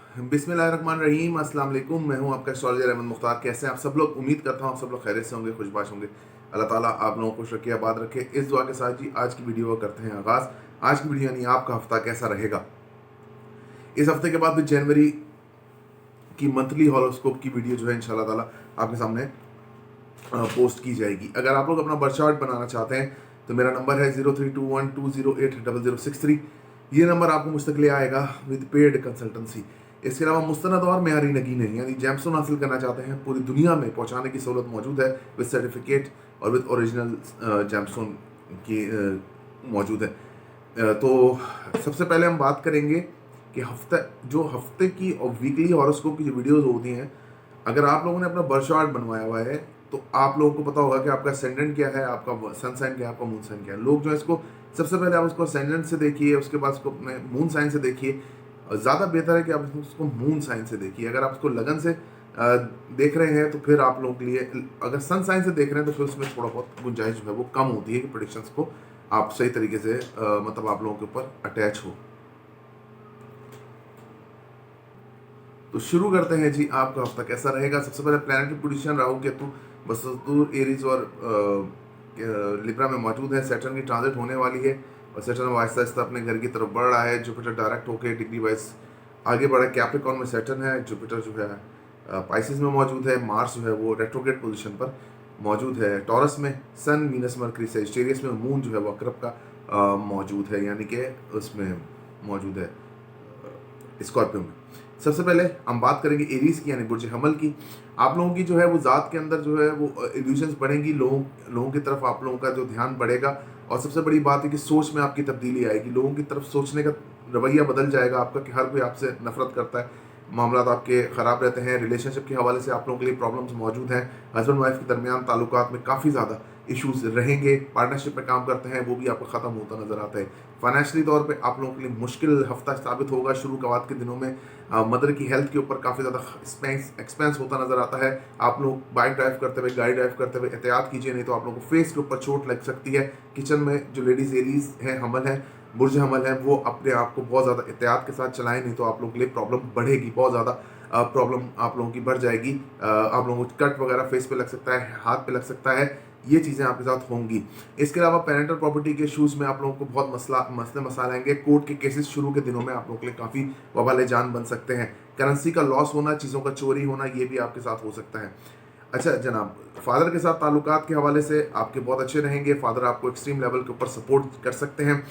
बिस्मिल्लाहिर्रहमानिर्रहीम, अस्सलाम वालेकुम। मैं हूं आपका एस्ट्रोलॉजर अहमद मुख्तार। कैसे हैं आप सब लोग? उम्मीद करता हूं आप सब लोग खैरियत से होंगे, खुशबाश होंगे। अल्लाह ताला आप लोगों को खुश रखे, आबाद रखे। इस दुआ के साथ जी आज की वीडियो को करते हैं आगाज़। आज की वीडियो यानी आपका हफ्ता कैसा रहेगा। इस हफ्ते के बाद भी जनवरी की मंथली हॉरोस्कोप की वीडियो जो है इंशाल्लाह ताला आपके सामने पोस्ट की जाएगी। अगर आप लोग अपना बर्थ चार्ट बनाना चाहते हैं तो मेरा नंबर है 032120800063। ये नंबर आपको मुझ तक ले आएगा विद पेड कंसल्टेंसी। इसके अलावा मुस्तनद और मेयारी नगीने यानी जैमस्टोन हासिल करना चाहते हैं, पूरी दुनिया में पहुंचाने की सहूलत मौजूद है विद सर्टिफिकेट और विद ओरिजिनल जैमस्टोन की मौजूद है। तो सबसे पहले हम बात करेंगे कि हफ्ते की और वीकली हॉरोस्कोप की जो वीडियोस होती हैं, अगर आप लोगों ने अपना बर्थ चार्ट बनवाया हुआ है तो आप लोगों को पता होगा कि आपका असेंडेंट क्या है, आपका सन साइन क्या है, आपका मून साइन क्या है। लोग जो है इसको सबसे पहले आप उसको असेंडेंट से देखिए, उसके बाद उसको अपने मून साइन से देखिए। ज़्यादा बेहतर है कि आप उसको मून साइन से देखिए। अगर आप उसको लगन से देख रहे हैं तो फिर आप लोगों के लिए, अगर सन साइन से देख रहे हैं तो फिर उसमें थोड़ा बहुत गुंजाइश जो है वो कम होती है कि प्रेडिक्शंस को आप सही तरीके से मतलब आप लोगों के ऊपर अटैच हो। तो शुरू करते हैं जी, आपका हफ्ता कैसा रहेगा। सबसे पहले प्लैनेटरी पोजीशन राहु केतु बसतूर एरीज और लिब्रा में मौजूद है। सैटर्न की ट्रांजिट होने वाली है और सैटर्न आहिस्ता आहिस्ता अपने घर की तरफ बढ़ रहा है। जुपिटर डायरेक्ट होकर डिग्री वाइज आगे बढ़ा। कैप्रिकॉर्न में सैटर्न है, जुपिटर जो है पाइसिस में मौजूद है। मार्स जो है वो रेट्रोग्रेड पोजीशन पर मौजूद है। टॉरस में सन, वीनस, मरकरी, सेजिटेरियस में मून जो है वो अक्रब का मौजूद है, यानी कि उसमें मौजूद है स्कॉर्पियो में। सबसे पहले हम बात करेंगे एरीज की यानी बुर्ज हमल की। आप लोगों की जो है वो ज़ात के अंदर जो है वो इल्यूशंस बढ़ेंगी, लोगों की तरफ आप लोगों का जो ध्यान बढ़ेगा। और सबसे बड़ी बात है कि सोच में आपकी तब्दीली आएगी, लोगों की तरफ सोचने का रवैया बदल जाएगा आपका कि हर कोई आपसे नफरत करता है। मामला आपके ख़राब रहते हैं। रिलेशनशिप के हवाले से आप लोगों के लिए प्रॉब्लम्स मौजूद हैं। हस्बैंड वाइफ के दरमियान ताल्लुकात में काफ़ी ज़्यादा इश्यूज रहेंगे। पार्टनरशिप में काम करते हैं वो भी आपका ख़त्म होता नज़र आता है। फाइनेंशियली तौर पे आप लोगों के लिए मुश्किल हफ्ता साबित होगा। शुरू कवात के दिनों में मदर की हेल्थ के ऊपर काफ़ी ज़्यादा एक्सपेंस होता नज़र आता है। आप लोग बाइक ड्राइव करते हुए, गाड़ी ड्राइव करते हुए एहतियात कीजिए, नहीं तो आप लोगों को फेस के ऊपर चोट लग सकती है। किचन में जो लेडीज एरीज हैं, हमल है, बुर्ज हमल है, वो अपने आप को बहुत ज़्यादा एहतियात के साथ चलाएं, नहीं तो आप लोगों के लिए प्रॉब्लम बढ़ेगी, बहुत ज़्यादा प्रॉब्लम आप लोगों की बढ़ जाएगी। आप लोगों को कट वगैरह फेस पे लग सकता है, हाथ पे लग सकता है, ये चीज़ें आपके साथ होंगी। इसके अलावा पेरेंटल प्रॉपर्टी के इशूज़ में आप लोगों को बहुत मसले मसाले आएंगे। कोर्ट के केसेस शुरू के दिनों में आप लोगों के लिए काफ़ी वबाले जान बन सकते हैं। करेंसी का लॉस होना, चीज़ों का चोरी होना, ये भी आपके साथ हो सकता है। अच्छा जनाब, फादर के साथ ताल्लुकात के हवाले से आपके बहुत अच्छे रहेंगे। फादर आपको एक्सट्रीम लेवल के ऊपर सपोर्ट कर सकते हैं।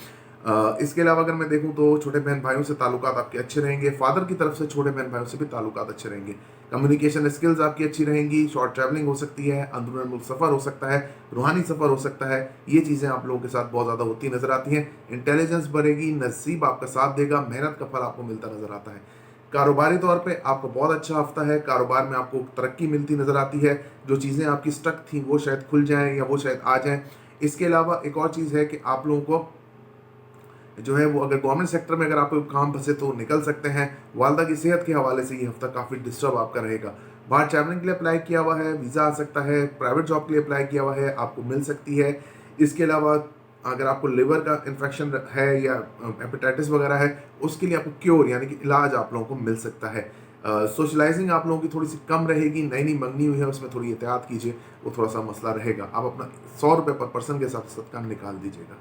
इसके अलावा अगर मैं देखूं तो छोटे बहन भाइयों से ताल्लुकात आपके अच्छे रहेंगे। फादर की तरफ से छोटे बहन भाइयों से भी ताल्लुकात अच्छे रहेंगे। कम्युनिकेशन स्किल्स आपकी अच्छी रहेंगी। शॉर्ट ट्रैवलिंग हो सकती है, अंदरूनी मुल्क सफ़र हो सकता है, रूहानी सफ़र हो सकता है। ये चीज़ें आप लोगों के साथ बहुत ज़्यादा होती नज़र आती हैं। इंटेलिजेंस बढ़ेगी, नसीब आपका साथ देगा, मेहनत का फल आपको मिलता नज़र आता है। कारोबारी तौर पे आपका बहुत अच्छा हफ्ता है। कारोबार में आपको तरक्की मिलती नज़र आती है। जो चीज़ें आपकी स्टक थी वो शायद खुल जाएँ या वो शायद आ जाएँ। इसके अलावा एक और चीज़ है कि आप लोगों को जो है वो, अगर गवर्नमेंट सेक्टर में अगर आपको काम फंसे तो निकल सकते हैं। वालदा की सेहत के हवाले से ये हफ्ता काफ़ी डिस्टर्ब आपका रहेगा। बाहर ट्रैवलिंग के लिए अप्लाई किया हुआ है, वीज़ा आ सकता है। प्राइवेट जॉब के लिए अप्लाई किया हुआ है, आपको मिल सकती है। इसके अलावा अगर आपको लिवर का इन्फेक्शन है या हेपेटाइटिस वगैरह है, उसके लिए आपको क्योर यानी कि इलाज आप लोगों को मिल सकता है। सोशलाइजिंग आप लोगों की थोड़ी सी कम रहेगी। नई नई मंगनी हुई है, उसमें थोड़ी एहतियात कीजिए, वो थोड़ा सा मसला रहेगा। आप अपना 100 रुपये पर पर्सन के हिसाब से सदका निकाल दीजिएगा।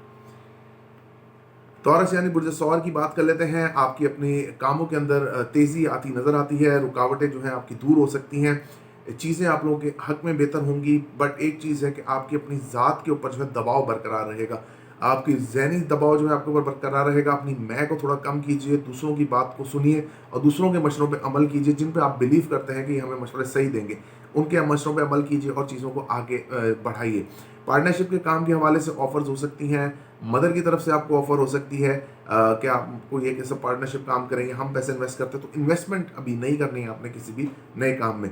टॉरस यानी बुर्ज सौर की बात कर लेते हैं। आपकी अपने कामों के अंदर तेज़ी आती नज़र आती है। रुकावटें जो हैं आपकी दूर हो सकती हैं। चीज़ें आप लोगों के हक में बेहतर होंगी। बट एक चीज़ है कि आपकी अपनी ज़ात के ऊपर जो है दबाव बरकरार रहेगा। आपकी ज़हनी दबाव जो है आपके ऊपर बरकरार रहेगा। अपनी मैं को थोड़ा कम कीजिए, दूसरों की बात को सुनिए और दूसरों के मशवरों पे अमल कीजिए जिन पे आप बिलीव करते हैं कि हमें मशवरे सही देंगे, उनके मशवरों पे अमल कीजिए और चीज़ों को आगे बढ़ाइए। पार्टनरशिप के काम के हवाले से ऑफर्स हो सकती हैं। मदर की तरफ से आपको ऑफर हो सकती है कि आपको ये कैसे पार्टनरशिप काम करेंगे, हम पैसे इन्वेस्ट करते हैं, तो इन्वेस्टमेंट अभी नहीं करनी है आपने किसी भी नए काम में।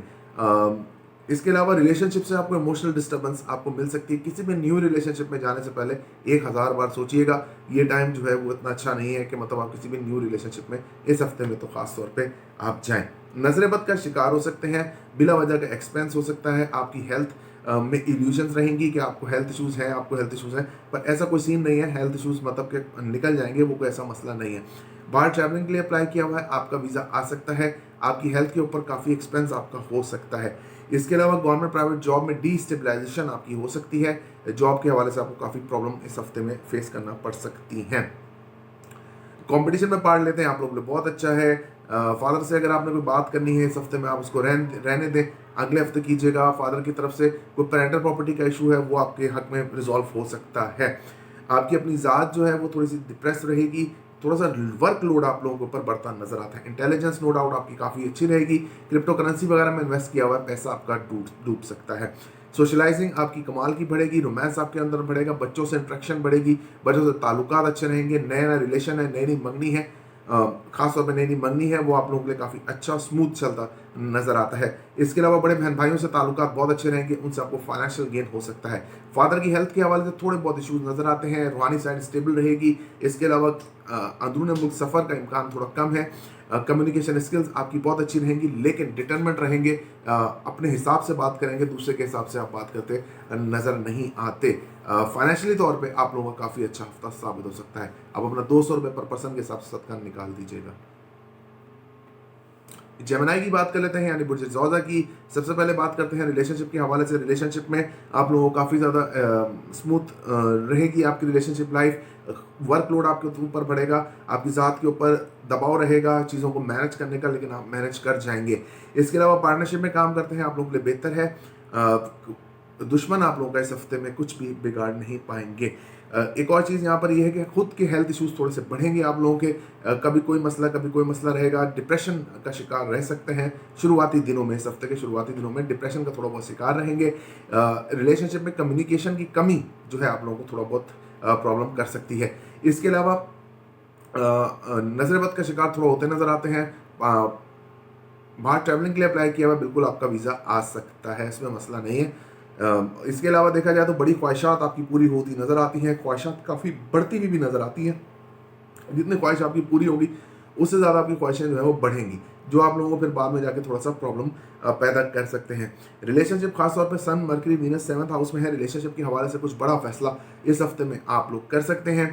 इसके अलावा रिलेशनशिप से आपको इमोशनल डिस्टर्बेंस आपको मिल सकती है। किसी भी न्यू रिलेशनशिप में जाने से पहले 1000 बार सोचिएगा। ये टाइम जो है वो इतना अच्छा नहीं है कि मतलब आप किसी भी न्यू रिलेशनशिप में इस हफ्ते में तो खास तौर पे आप जाएं। नजरेबद का शिकार हो सकते हैं। बिला वजह का एक्सपेंस हो सकता है। आपकी हेल्थ में इल्यूजन्स रहेंगी कि आपको हेल्थ इश्यूज़ हैं, आपको हेल्थ इश्यूज़ हैं, पर ऐसा कोई सीन नहीं है। हेल्थ इश्यूज़ मतलब कि निकल जाएंगे, वो कोई ऐसा मसला नहीं है। बाहर ट्रैवलिंग के लिए अप्लाई किया हुआ है, आपका वीज़ा आ सकता है। आपकी हेल्थ के ऊपर काफ़ी एक्सपेंस आपका हो सकता है। इसके अलावा गवर्नमेंट प्राइवेट जॉब में डिस्टेबलाइजेशन आपकी हो सकती है। जॉब के हवाले से आपको काफ़ी प्रॉब्लम इस हफ्ते में फेस करना पड़ सकती हैं। कंपटीशन में पार्ट लेते हैं आप लोग के लिए बहुत अच्छा है। फादर से अगर आपने कोई बात करनी है इस हफ्ते में, आप उसको रहने दें, अगले हफ्ते कीजिएगा। फादर की तरफ से कोई पेरेंटल प्रॉपर्टी का इशू है वो आपके हक में रिजॉल्व हो सकता है। आपकी अपनी ज़ात जो है वो थोड़ी सी डिप्रेस रहेगी, थोड़ा सा वर्कलोड आप लोगों के ऊपर बढ़ता नजर आता है। इंटेलिजेंस नो डाउट आपकी काफ़ी अच्छी रहेगी। क्रिप्टो करेंसी वगैरह में इन्वेस्ट किया हुआ है पैसा आपका डूब सकता है। सोशलाइजिंग आपकी कमाल की बढ़ेगी, रोमांस आपके अंदर बढ़ेगा, बच्चों से इंट्रैक्शन बढ़ेगी, बच्चों से ताल्लुकात अच्छे रहेंगे, नया नया रिलेशन है, नई नई मंगनी है, खासतौर पर नई नई मंगनी है वो आप लोगों के लिए काफ़ी अच्छा स्मूथ चलता नजर आता है। इसके अलावा बड़े बहन भाइयों से ताल्लुकात बहुत अच्छे रहेंगे, उनसे आपको फाइनेंशियल गेन हो सकता है। फादर की हेल्थ के हवाले से थोड़े बहुत इश्यूज नजर आते हैं, रूहानी साइड स्टेबल रहेगी। इसके अलावा अंदरून मुल्क सफ़र का इम्कान थोड़ा कम है। कम्युनिकेशन स्किल्स आपकी बहुत अच्छी रहेंगी, लेकिन डिटरमेंट रहेंगे, अपने हिसाब से बात करेंगे, दूसरे के हिसाब से आप बात करते नज़र नहीं आते। फाइनेंशियली तौर पे आप लोगों का काफ़ी अच्छा हफ्ता साबित हो सकता है। अब अपना 200 रुपये पर पर्सन के हिसाब से सदका निकाल दीजिएगा। जेमिनी की बात कर लेते हैं, यानी बुर्ज ज़ौज़ा की। सबसे पहले बात करते हैं रिलेशनशिप के हवाले से। रिलेशनशिप में आप लोगों को काफ़ी ज़्यादा स्मूथ रहेगी आपकी रिलेशनशिप लाइफ। वर्कलोड आपके ऊपर बढ़ेगा, आपकी ज़ात के ऊपर दबाव रहेगा चीज़ों को मैनेज करने का, लेकिन आप मैनेज कर जाएंगे। इसके अलावा पार्टनरशिप में काम करते हैं आप लोगों के लिए बेहतर है। दुश्मन आप लोगों का इस हफ्ते में कुछ भी बिगाड़ नहीं पाएंगे। एक और चीज़ यहाँ पर यह है कि खुद के हेल्थ इश्यूज थोड़े से बढ़ेंगे आप लोगों के। कभी कोई मसला रहेगा, डिप्रेशन का शिकार रह सकते हैं शुरुआती दिनों में। इस हफ्ते के शुरुआती दिनों में डिप्रेशन का थोड़ा बहुत शिकार रहेंगे। रिलेशनशिप में कम्युनिकेशन की कमी जो है आप लोगों को थोड़ा बहुत प्रॉब्लम कर सकती है। इसके अलावा नजर बद का शिकार थोड़ा होते नजर आते हैं। बाहर ट्रैवलिंग के लिए अप्लाई किया हुआ बिल्कुल आपका वीज़ा आ सकता है, इसमें मसला नहीं है। इसके अलावा देखा जाए तो बड़ी ख्वाहिशात आपकी पूरी होती नज़र आती हैं, ख्वाहिशात काफ़ी बढ़ती हुई भी नज़र आती हैं। जितनी ख्वाहिश आपकी पूरी होगी उससे ज़्यादा आपकी ख्वाहिशें जो है वो बढ़ेंगी, जो आप लोगों को फिर बाद में जाके थोड़ा सा प्रॉब्लम पैदा कर सकते हैं। रिलेशनशिप खासतौर पर सन मरकरी वीनस 7th हाउस में है। रिलेशनशिप के हवाले से कुछ बड़ा फैसला इस हफ्ते में आप लोग कर सकते हैं।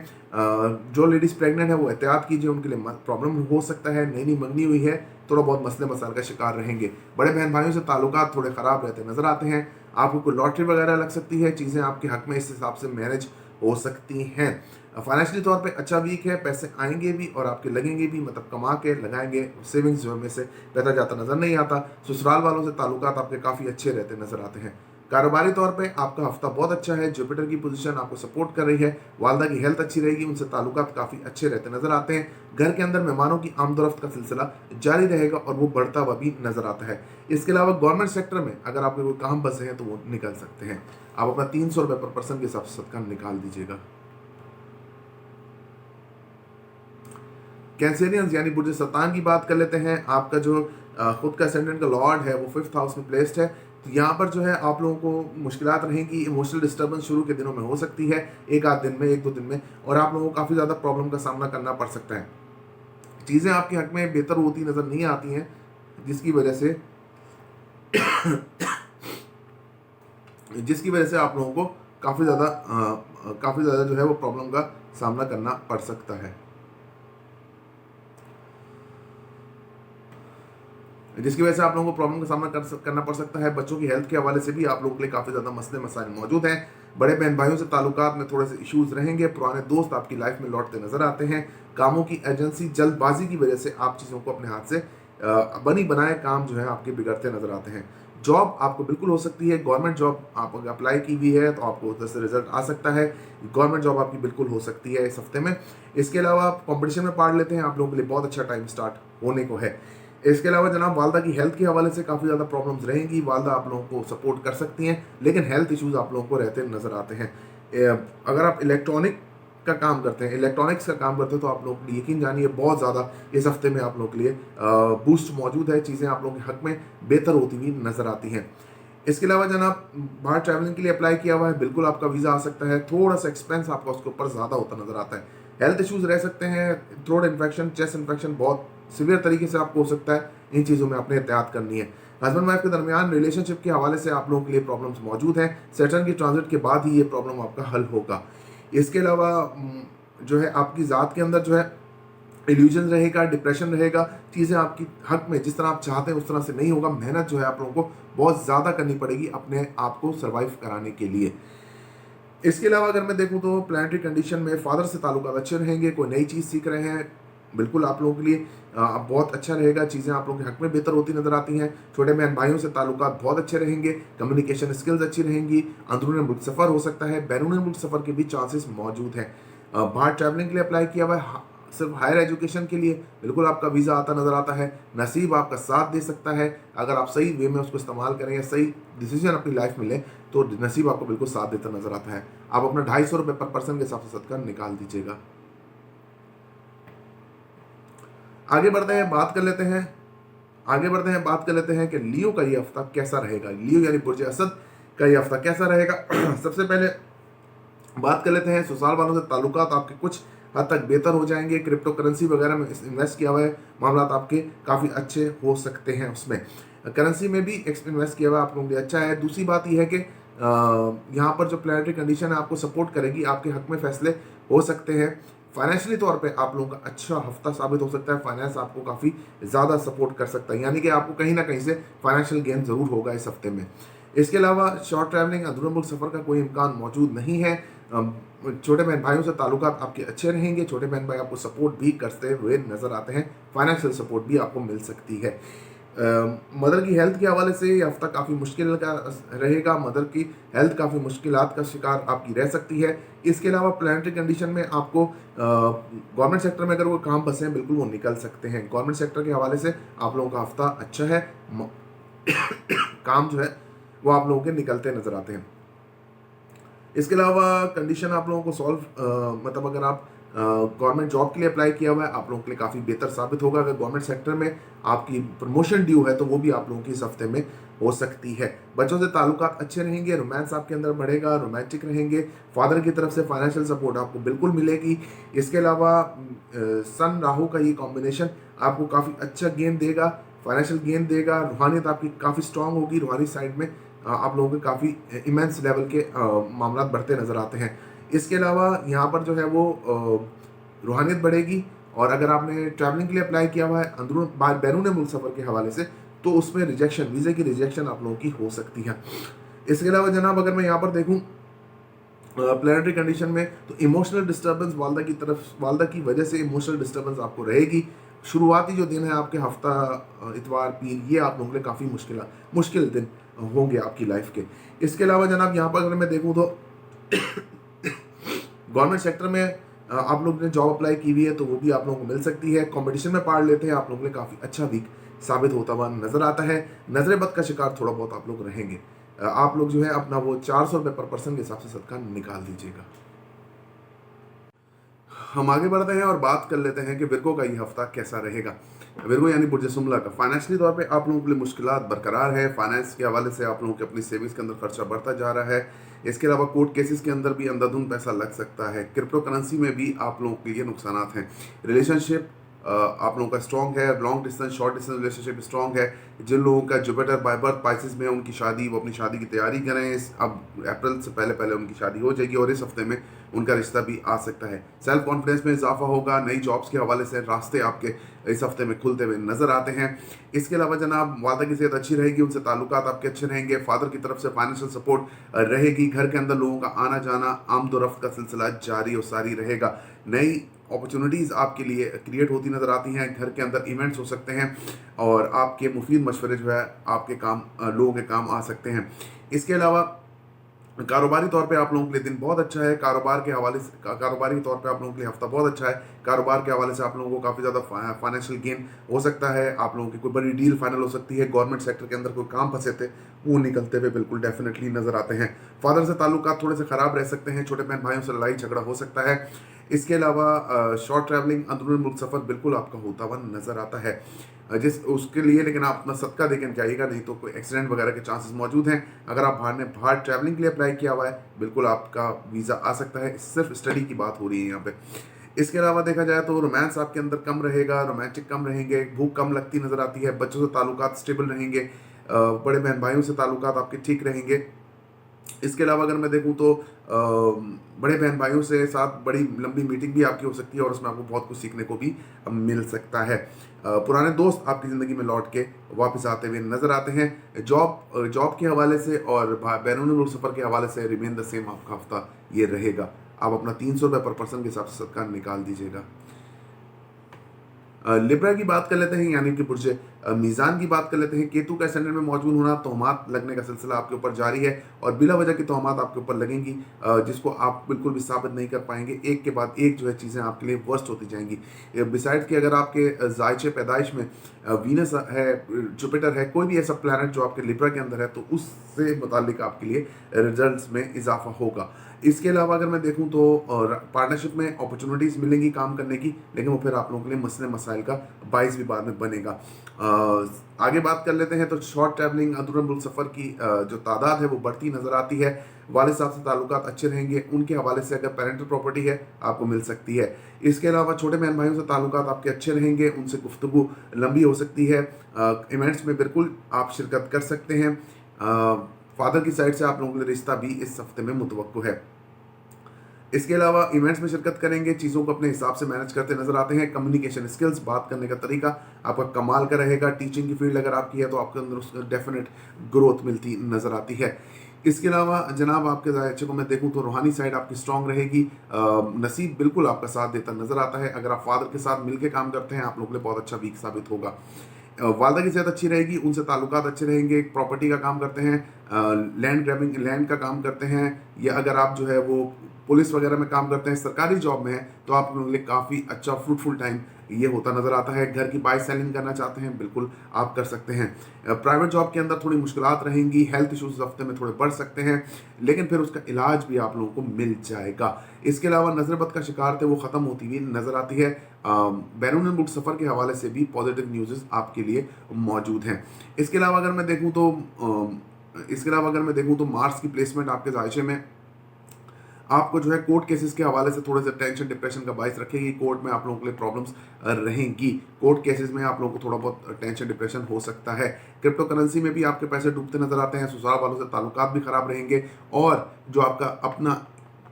जो लेडीज़ प्रेग्नेंट है वो एहतियात कीजिए, उनके लिए प्रॉब्लम हो सकता है। नई नई मंगनी हुई है, थोड़ा बहुत मसले मसाइल का शिकार रहेंगे। बड़े बहन भाइयों से ताल्लुकात थोड़े ख़राब रहते नज़र आते हैं। आपको कोई लॉटरी वगैरह लग सकती है, चीज़ें आपके हक में इस हिसाब से मैनेज हो सकती हैं। फाइनेंशियली तौर पे अच्छा वीक है, पैसे आएंगे भी और आपके लगेंगे भी, मतलब कमा के लगाएंगे। सेविंग्स जो में से पैदा जाता नज़र नहीं आता। ससुराल वालों से ताल्लुकात आपके काफ़ी अच्छे रहते नज़र आते हैं। कारोबारी तौर पे आपका हफ्ता बहुत अच्छा है। जुपिटर की पोजीशन आपको सपोर्ट कर रही है। वालदा की हेल्थ अच्छी रहेगी, उनसे ताल्लुकात काफ़ी अच्छे रहते नज़र आते हैं। घर के अंदर मेहमानों की आमदोरफ्त का सिलसिला जारी रहेगा और वो बढ़ता हुआ भी नज़र आता है। इसके अलावा गवर्नमेंट सेक्टर में अगर आपके कोई काम बचे हैं तो वो निकल सकते हैं। आप अपना 300 रुपये पर पर्सन के हिसाब से सदका निकाल दीजिएगा। कैंसेरियंस यानी बुर्ज सतान की बात कर लेते हैं। आपका जो खुद का असेंडेंट का लॉर्ड है वो 5th हाउस में प्लेस्ड है। तो यहाँ पर जो है आप लोगों को मुश्किलात रहेंगी, इमोशनल डिस्टर्बेंस शुरू के दिनों में हो सकती है, एक दो दिन में, और आप लोगों को काफ़ी ज़्यादा प्रॉब्लम का सामना करना पड़ सकता है। चीज़ें आपके हक में बेहतर होती नज़र नहीं आती हैं, जिसकी वजह से आप लोगों को काफ़ी ज़्यादा जो है वो प्रॉब्लम का सामना करना पड़ सकता है, जिसकी वजह से आप लोगों को प्रॉब्लम का सामना करना पड़ सकता है। बच्चों की हेल्थ के हवाले से भी आप लोगों के लिए काफ़ी ज़्यादा मसले मसाइल मौजूद हैं। बड़े बहन भाइयों से ताल्लुकात में थोड़े से इश्यूज रहेंगे। पुराने दोस्त आपकी लाइफ में लौटते नजर आते हैं। कामों की एजेंसी, जल्दबाजी की वजह से आप चीज़ों को अपने हाथ से बनी बनाए काम जो है आपके बिगड़ते नजर आते हैं। जॉब आपको बिल्कुल हो सकती है। गवर्नमेंट जॉब आप अगर अप्लाई की हुई है तो आपको उधर से रिजल्ट आ सकता है। गवर्नमेंट जॉब आपकी बिल्कुल हो सकती है इस हफ्ते में। इसके अलावा आप कॉम्पिटिशन में पार्ट लेते हैं, आप लोगों के लिए बहुत अच्छा टाइम स्टार्ट होने को है। इसके अलावा जनाब वालदा की हेल्थ के हवाले से काफ़ी ज़्यादा प्रॉब्लम्स रहेंगी। वालदा आप लोगों को सपोर्ट कर सकती हैं, लेकिन हेल्थ इश्यूज आप लोगों को रहते नज़र आते हैं। अगर आप इलेक्ट्रॉनिक्स का काम करते हैं तो आप लोग यकीन जानिए बहुत ज़्यादा इस हफ्ते में आप लोगों के लिए बूस्ट मौजूद है। चीज़ें आप लोगों के हक में बेहतर होती हुई नज़र आती हैं। इसके अलावा जनाब बाहर ट्रैवलिंग के लिए अप्लाई किया हुआ है, बिल्कुल आपका वीज़ा आ सकता है। थोड़ा सा एक्सपेंस आपका उसके ऊपर ज़्यादा होता नज़र आता है। हेल्थ इश्यूज रह सकते हैं, थ्रोट इन्फेक्शन, चेस्ट इन्फेक्शन बहुत सीवियर तरीके से आपको हो सकता है। इन चीज़ों में आपने एहतियात करनी है। हस्बैंड वाइफ के दरमियान रिलेशनशिप के हवाले से आप लोगों के लिए प्रॉब्लम्स मौजूद हैं। सैटर्न की ट्रांजिट के बाद ही ये प्रॉब्लम आपका हल होगा। इसके अलावा जो है आपकी ज़ात के अंदर जो है इल्यूजन रहेगा, डिप्रेशन रहेगा, चीज़ें आपकी हक में जिस तरह आप चाहते हैं उस तरह से नहीं होगा। मेहनत जो है आप लोगों को बहुत ज़्यादा करनी पड़ेगी अपने आप को सर्वाइव कराने के लिए। इसके अलावा अगर मैं देखूं तो प्लानिटरी कंडीशन में फादर से ताल्लुकात अच्छे रहेंगे, कोई नई चीज़ सीख रहे हैं, बिल्कुल आप लोगों के लिए बहुत अच्छा रहेगा, चीज़ें आप लोगों के हक में बेहतर होती नजर आती हैं। छोटे बहन भाइयों से ताल्लुकात बहुत अच्छे रहेंगे, कम्युनिकेशन स्किल्स अच्छी रहेंगी, अंदरूनी मुल्क सफ़र हो सकता है, बैरून मुल्क सफ़र के भी चांसेस मौजूद हैं। बाहर ट्रैवलिंग के लिए अप्लाई किया हुआ है, सिर्फ हायर एजुकेशन के लिए, बिल्कुल आपका वीज़ा आता नज़र आता है। नसीब आपका साथ दे सकता है, अगर आप सही वे में उसको इस्तेमाल करें या सही डिसीजन अपनी लाइफ में लें तो नसीब आपको बिल्कुल साथ देता नजर आता है। आप अपना 250 रुपये पर पर्सन के हिसाब से सदका निकाल दीजिएगा। आगे बढ़ते हैं, बात कर लेते हैं बात कर लेते हैं कि लियो का ये हफ्ता कैसा रहेगा। लियो यानी बुर्ज असद का ये हफ्ता कैसा रहेगा। सबसे पहले बात कर लेते हैं ससुराल वालों से ताल्लुकात आपके कुछ हद तक बेहतर हो जाएंगे। क्रिप्टो करेंसी वगैरह में इन्वेस्ट किया हुआ है, मामला आपके काफ़ी अच्छे हो सकते हैं। उसमें करेंसी में भी इन्वेस्ट किया हुआ आप लोगों के लिए अच्छा है। दूसरी बात यह है कि यहाँ पर जो प्लानिटरी कंडीशन है आपको सपोर्ट करेगी, आपके हक में फैसले हो सकते हैं। फाइनेंशियली तौर पे आप लोगों का अच्छा हफ्ता साबित हो सकता है, फाइनेंस आपको काफ़ी ज़्यादा सपोर्ट कर सकता है, यानी कि आपको कहीं ना कहीं से फाइनेंशियल गेन ज़रूर होगा इस हफ्ते में। इसके अलावा शॉर्ट ट्रैवलिंग अंदरूनी मुल्क सफ़र का कोई इम्कान मौजूद नहीं है। छोटे बहन भाइयों से ताल्लुकात आपके अच्छे रहेंगे, छोटे बहन भाई आपको सपोर्ट भी करते हुए नज़र आते हैं, फाइनेंशियल सपोर्ट भी आपको मिल सकती है। मदर की हेल्थ के हवाले से ये हफ्ता काफ़ी मुश्किल का रहेगा, मदर की हेल्थ काफ़ी मुश्किलात का शिकार आपकी रह सकती है। इसके अलावा प्लानिटरी कंडीशन में आपको गवर्नमेंट सेक्टर में अगर वो काम फंसे हैं बिल्कुल वो निकल सकते हैं। गवर्नमेंट सेक्टर के हवाले से आप लोगों का हफ्ता अच्छा है, काम जो है वो आप लोगों के निकलते नज़र आते हैं। इसके अलावा कंडीशन आप लोगों को मतलब अगर आप गवर्नमेंट जॉब के लिए अप्लाई किया हुआ है आप लोगों के लिए काफ़ी बेहतर साबित होगा। अगर गवर्नमेंट सेक्टर में आपकी प्रमोशन ड्यू है तो वो भी आप लोगों की इस हफ्ते में हो सकती है। बच्चों से ताल्लुकात अच्छे रहेंगे, रोमांस आपके अंदर बढ़ेगा, रोमांटिक रहेंगे, फादर की तरफ से फाइनेंशियल सपोर्ट आपको बिल्कुल मिलेगी। इसके अलावा सन राहु का ये कॉम्बिनेशन आपको काफ़ी अच्छा गेन देगा, फाइनेंशियल गेन देगा, रूहानियत आपकी काफ़ी स्ट्रांग होगी, रूहानी साइड में आप लोगों के काफ़ी इमेंस लेवल के मामला बढ़ते नज़र आते हैं। इसके अलावा यहाँ पर जो है वो रूहानियत बढ़ेगी, और अगर आपने ट्रैवलिंग के लिए अप्लाई किया हुआ है अंदरून बैरून मुल्क सफ़र के हवाले से तो उसमें रिजेक्शन, वीज़े की रिजेक्शन आप लोगों की हो सकती है। इसके अलावा जनाब अगर मैं यहाँ पर देखूँ प्लानिटरी कंडीशन में तो इमोशनल डिस्टर्बेंस वालदा की वजह से इमोशनल डिस्टर्बेंस आपको रहेगी। शुरुआती जो दिन है आपके हफ्ता इतवार पीर ये आप लोगों के लिए काफ़ी मुश्किल दिन होंगे आपकी लाइफ के। इसके अलावा जनाब यहाँ पर अगर मैं देखूँ तो गवर्नमेंट सेक्टर में आप लोग ने जॉब अप्लाई की हुई है तो वो भी आप लोगों को मिल सकती है। कंपटीशन में पार्ट लेते हैं आप लोगों के लिए काफ़ी अच्छा वीक साबित होता हुआ नजर आता है। नजर बद का शिकार थोड़ा बहुत आप लोग रहेंगे। आप लोग जो है अपना वो 400 रुपये पर पर्सन के हिसाब से सदका निकाल दीजिएगा। हम आगे बढ़ते हैं और बात कर लेते हैं कि विर्गो का ये हफ्ता कैसा रहेगा। विर्गो यानी बुर्ज सुमला का फाइनेंशियली तौर पे आप लोगों के लिए मुश्किलात बरकरार है। फाइनेंस के हवाले से आप लोगों के अपनी सेविंग्स के अंदर खर्चा बढ़ता जा रहा है। इसके अलावा कोर्ट केसेस के अंदर भी अंधाधुंध पैसा लग सकता है। क्रिप्टो करेंसी में भी आप लोगों के लिए नुकसान हैं। रिलेशनशिप आप लोगों का स्ट्रॉन्ग है, long distance short distance relationship strong है। जिन लोगों का जुपिटर बाय बर्थ पाइसेस में उनकी शादी, वो अपनी शादी की तैयारी करें। अब अप्रैल से पहले उनकी शादी हो जाएगी और इस हफ्ते में उनका रिश्ता भी आ सकता है। सेल्फ कॉन्फिडेंस में इजाफा होगा। नई जॉब्स के हवाले से रास्ते आपके इस हफ्ते में खुलते हुए नजर आते हैं। इसके अलावा जनाब वादा की सेहत अच्छी रहेगी, उनसे ताल्लुकात आपके अच्छे रहेंगे। फादर की तरफ से फाइनेंशियल सपोर्ट रहेगी। घर के अंदर लोगों का आना जाना, आमदोरफ्त का सिलसिला जारी और सारी रहेगा। नई अपॉर्चुनिटीज़ आपके लिए क्रिएट होती नज़र आती हैं। घर के अंदर इवेंट्स हो सकते हैं और आपके मुफीद मशवरे जो है आपके काम लोगों के काम आ सकते हैं। इसके अलावा कारोबारी तौर पे आप लोगों के लिए दिन बहुत अच्छा है। कारोबारी तौर पे आप लोगों के लिए हफ्ता बहुत अच्छा है। कारोबार के हवाले से आप लोगों को काफ़ी ज़्यादा फाइनेंशियल गेन हो सकता है। आप लोगों की कोई बड़ी डील फाइनल हो सकती है। गवर्नमेंट सेक्टर के अंदर कोई काम फंसे थे वो निकलते हुए बिल्कुल डेफिनेटली नज़र आते हैं। फादर से ताल्लुकात थोड़े से ख़राब रह सकते हैं। छोटे बहन भाइयों से लड़ाई झगड़ा हो सकता है। इसके अलावा शॉर्ट ट्रैवलिंग अंदरूनी मुल्क सफ़र बिल्कुल आपका होता हुआ नज़र आता है जिस उसके लिए, लेकिन आप अपना सदका देकर जाइएगा, नहीं तो कोई एक्सीडेंट वगैरह के चांसेस मौजूद हैं। अगर आप बाहर ट्रैवलिंग के लिए अप्लाई किया हुआ है बिल्कुल आपका वीज़ा आ सकता है। सिर्फ स्टडी की बात हो रही है यहाँ पे। इसके अलावा देखा जाए तो रोमांस आपके अंदर कम रहेगा, रोमांटिक कम रहेंगे, भूख कम लगती नज़र आती है। बच्चों से ताल्लुकात स्टेबल रहेंगे, बड़े बहन भाइयों से ताल्लुकात आपके ठीक रहेंगे। इसके अलावा अगर मैं देखूं तो बड़े बहन भाइयों से साथ बड़ी लंबी मीटिंग भी आपकी हो सकती है और उसमें आपको बहुत कुछ सीखने को भी मिल सकता है। पुराने दोस्त आपकी ज़िंदगी में लौट के वापस आते हुए नजर आते हैं। जॉब के हवाले से और बैरून मुल्क सफ़र के हवाले से रिमेन द सेम आपका हफ्ता ये रहेगा। आप अपना 300 रुपये पर पर्सन के हिसाब से सदका निकाल दीजिएगा। लिब्रा की बात कर लेते हैं, यानी कि बुर्ज मीज़ान की बात कर लेते हैं। केतु का एसेंडेंट में मौजूद होना, तोहमात लगने का सिलसिला आपके ऊपर जारी है और बिला वजह की तोहमात आपके ऊपर लगेंगी, जिसको आप बिल्कुल भी साबित नहीं कर पाएंगे। एक के बाद एक जो है चीज़ें आपके लिए वर्स्ट होती जाएंगी। बिसाइड कि अगर आपके जायचे पैदाइश में वीनस है, जुपिटर है, कोई भी ऐसा प्लैनेट जो आपके लिब्रा के अंदर है, तो उससे मुतालिक आपके लिए रिजल्ट्स में इजाफा होगा। इसके अलावा अगर मैं देखूं तो पार्टनरशिप में अपॉर्चुनिटीज़ मिलेंगी काम करने की, लेकिन वो फिर आप लोगों के लिए मसले मसाइल का बाइस भी बाद में बनेगा। आगे बात कर लेते हैं तो शॉर्ट ट्रैवलिंग अंदरूनी मुल्क सफ़र की जो तादाद है वो बढ़ती नज़र आती है। वालिद साहब से ताल्लुकात अच्छे रहेंगे, उनके हवाले से अगर पेरेंटल प्रॉपर्टी है आपको मिल सकती है। इसके अलावा छोटे बहन भाइयों से ताल्लुकात आपके अच्छे रहेंगे, उनसे गुफ्तगू लंबी हो सकती है। इवेंट्स में बिल्कुल आप शिरकत कर सकते हैं। फादर की साइड से आप लोगों के लिए रिश्ता भी इस हफ्ते में मुतवक्को है। इसके अलावा इवेंट्स में शिरकत करेंगे, चीज़ों को अपने हिसाब से मैनेज करते नजर आते हैं। कम्युनिकेशन स्किल्स, बात करने का तरीका आपका कमाल का रहेगा। टीचिंग की फील्ड अगर आपकी है तो आपके अंदर उसका डेफिनेट ग्रोथ मिलती नजर आती है। इसके अलावा जनाब आपके जायचे को मैं देखूं तो रूहानी साइड आपकी स्ट्रांग रहेगी। नसीब बिल्कुल आपका साथ देता नजर आता है। अगर आप फादर के साथ मिलकर काम करते हैं आप लोगों के लिए बहुत अच्छा वीक साबित होगा। वालदा की सेहत अच्छी रहेगी, उनसे ताल्लुकात अच्छे रहेंगे। प्रॉपर्टी का काम करते हैं, लैंड ग्रैबिंग लैंड का काम करते हैं, या अगर आप जो है वो पुलिस वगैरह में काम करते हैं, सरकारी जॉब में है, तो आप लोगों के लिए काफ़ी अच्छा फ्रूटफुल टाइम ये होता नज़र आता है। घर की बाय सेलिंग करना चाहते हैं, बिल्कुल आप कर सकते हैं। प्राइवेट जॉब के अंदर थोड़ी मुश्किलात रहेंगी, हेल्थ इश्यूज हफ्ते में थोड़े बढ़ सकते हैं, लेकिन फिर उसका इलाज भी आप लोगों को मिल जाएगा। इसके अलावा नजरबद का शिकार थे वो ख़त्म होती हुई नज़र आती है। बैरून मुल्क सफ़र के हवाले से भी पॉजिटिव न्यूज़ आपके लिए मौजूद हैं। इसके अलावा अगर मैं देखूँ तो मार्स की प्लेसमेंट आपके जायचे में आपको जो है कोर्ट केसेस के हवाले से थोड़े से टेंशन डिप्रेशन का बायस रखेगी। कोर्ट में आप लोगों के लिए प्रॉब्लम्स रहेंगी। कोर्ट केसेस में आप लोगों को थोड़ा बहुत टेंशन डिप्रेशन हो सकता है। क्रिप्टो करेंसी में भी आपके पैसे डूबते नजर आते हैं। ससुराल वालों से ताल्लुकात भी खराब रहेंगे, और जो आपका अपना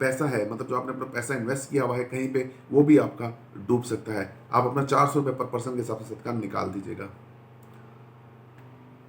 पैसा है, मतलब जो आपने अपना पैसा इन्वेस्ट किया हुआ है कहीं पे, वो भी आपका डूब सकता है। आप अपना 400 रुपये पर पर्सन के हिसाब से सदका निकाल दीजिएगा।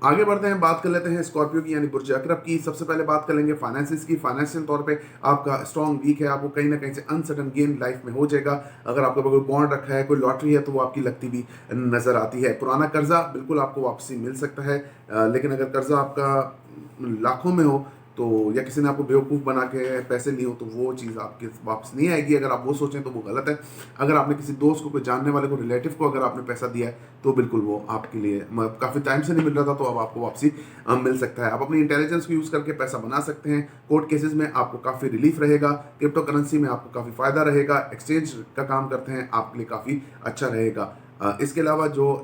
आगे बढ़ते हैं, बात कर लेते हैं स्कॉर्पियो की यानी बुर्ज अकरब की। सबसे पहले बात कर लेंगे फाइनेंसिस की। फाइनेंशियल तौर पे आपका स्ट्रॉन्ग वीक है, आपको कहीं ना कहीं से अनसर्टन गेन लाइफ में हो जाएगा। अगर आपके पास कोई बॉन्ड रखा है, कोई लॉटरी है, तो वो आपकी लगती भी नजर आती है। पुराना कर्जा बिल्कुल आपको वापसी मिल सकता है, लेकिन अगर कर्जा आपका लाखों में हो तो, या किसी ने आपको बेवकूफ़ बना के पैसे लिए हो, तो वो चीज़ आपके वापस नहीं आएगी। अगर आप वो सोचें तो वो गलत है। अगर आपने किसी दोस्त को, कोई जानने वाले को, रिलेटिव को अगर आपने पैसा दिया है, तो बिल्कुल वो आपके लिए काफ़ी टाइम से नहीं मिल रहा था, तो अब आपको वापसी मिल सकता है। आप अपनी इंटेलिजेंस को यूज़ करके पैसा बना सकते हैं। कोर्ट केसेस में आपको काफ़ी रिलीफ रहेगा। क्रिप्टो करेंसी में आपको काफ़ी फ़ायदा रहेगा। एक्सचेंज का काम करते हैं, आपके लिए काफ़ी अच्छा रहेगा। इसके अलावा जो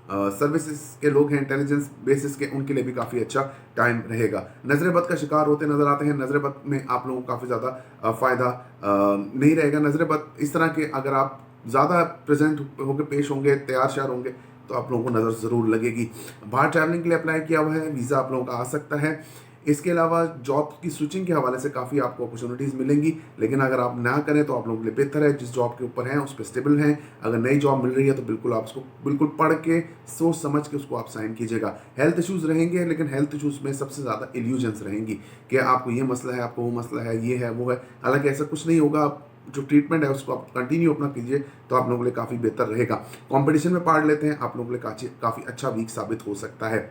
सर्विसेज के लोग हैं, इंटेलिजेंस बेसिस के, उनके लिए भी काफ़ी अच्छा टाइम रहेगा। नजर बद का शिकार होते नजर आते हैं। नजर बद में आप लोगों को काफ़ी ज़्यादा फ़ायदा नहीं रहेगा। नजर बद इस तरह के, अगर आप ज़्यादा प्रेजेंट होकर पेश होंगे, तैयार श्यार होंगे, तो आप लोगों को नज़र ज़रूर लगेगी। बाहर ट्रैवलिंग के लिए अप्लाई किया हुआ है, वीज़ा आप लोगों का आ सकता है। इसके अलावा जॉब की स्विचिंग के हवाले से काफ़ी आपको अपॉर्चुनिटीज़ मिलेंगी, लेकिन अगर आप ना करें तो आप लोगों के लिए बेहतर है। जिस जॉब के ऊपर हैं उस पर स्टेबल हैं। अगर नई जॉब मिल रही है तो बिल्कुल आप उसको बिल्कुल पढ़ के सोच समझ के उसको आप साइन कीजिएगा। हेल्थ इश्यूज़ रहेंगे, लेकिन हेल्थ इश्यूज़ में सबसे ज़्यादा इल्यूजन्स रहेंगी कि आपको ये मसला है, आपको वो मसला है, ये है, वो है। हालांकि ऐसा कुछ नहीं होगा। आप जो ट्रीटमेंट है उसको आप कंटिन्यू अपना कीजिए, तो आप लोगों के लिए काफ़ी बेहतर रहेगा। कंपटीशन में पार्ट लेते हैं, आप लोगों के लिए काफ़ी अच्छा वीक साबित हो सकता है।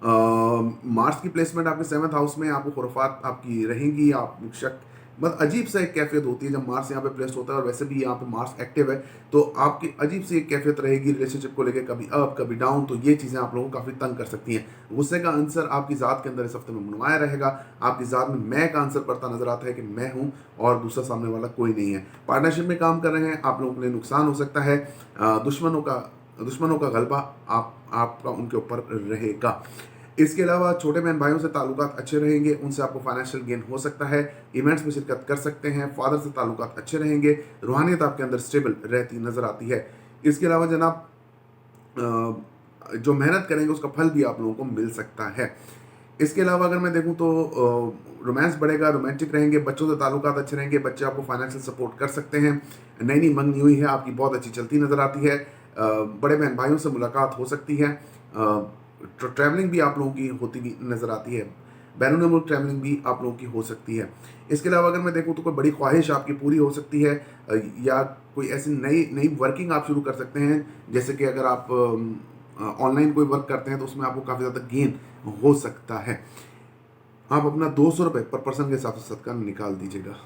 मार्स की प्लेसमेंट आपके 7th हाउस में, आपको खुराफात आपकी रहेंगी। आप शक मतलब अजीब सा एक कैफियत होती है जब मार्स यहाँ पे प्लेस होता है, और वैसे भी यहाँ पे मार्स एक्टिव है, तो आपकी अजीब सी एक कैफियत रहेगी रिलेशनशिप को लेकर, कभी अप कभी डाउन। तो ये चीज़ें आप लोगों को काफ़ी तंग कर सकती हैं। गुस्से का आंसर आपकी ज़ात के अंदर इस हफ्ते में मुनमाया रहेगा। आपकी ज़ात में मैं का आंसर पड़ता नजर आता है कि मैं हूँ और दूसरा सामने वाला कोई नहीं है। पार्टनरशिप में काम कर रहे हैं, आप लोगों के लिए नुकसान हो सकता है। दुश्मनों का गलबा आपका उनके ऊपर रहेगा। इसके अलावा छोटे बहन भाइयों से ताल्लुकात अच्छे रहेंगे, उनसे आपको फाइनेंशियल गेन हो सकता है। इवेंट्स में शिरकत कर सकते हैं। फादर से ताल्लुकात अच्छे रहेंगे। रूहानियत आपके अंदर स्टेबल रहती नजर आती है। इसके अलावा जनाब जो मेहनत करेंगे उसका फल भी आप लोगों को मिल सकता है। इसके अलावा अगर मैं देखूँ तो रोमांस बढ़ेगा, रोमांटिक रहेंगे, बच्चों से ताल्लुकात अच्छे रहेंगे, बच्चे आपको फाइनेंशियल सपोर्ट कर सकते हैं। नई नई मंगनी हुई है आपकी बहुत अच्छी चलती नज़र आती है। बड़े बहन भाइयों से मुलाकात हो सकती है। ट्रैवलिंग भी आप लोगों की होती हुई नज़र आती है। बैरून मुल्क ट्रैवलिंग भी आप लोगों की हो सकती है। इसके अलावा अगर मैं देखूँ तो कोई बड़ी ख्वाहिश आपकी पूरी हो सकती है, या कोई ऐसी नई नई वर्किंग आप शुरू कर सकते हैं। जैसे कि अगर आप ऑनलाइन कोई वर्क करते हैं तो उसमें आपको काफ़ी ज़्यादा गेन हो सकता है। आप अपना 200 रुपये पर पर्सन के हिसाब से सदका निकाल दीजिएगा।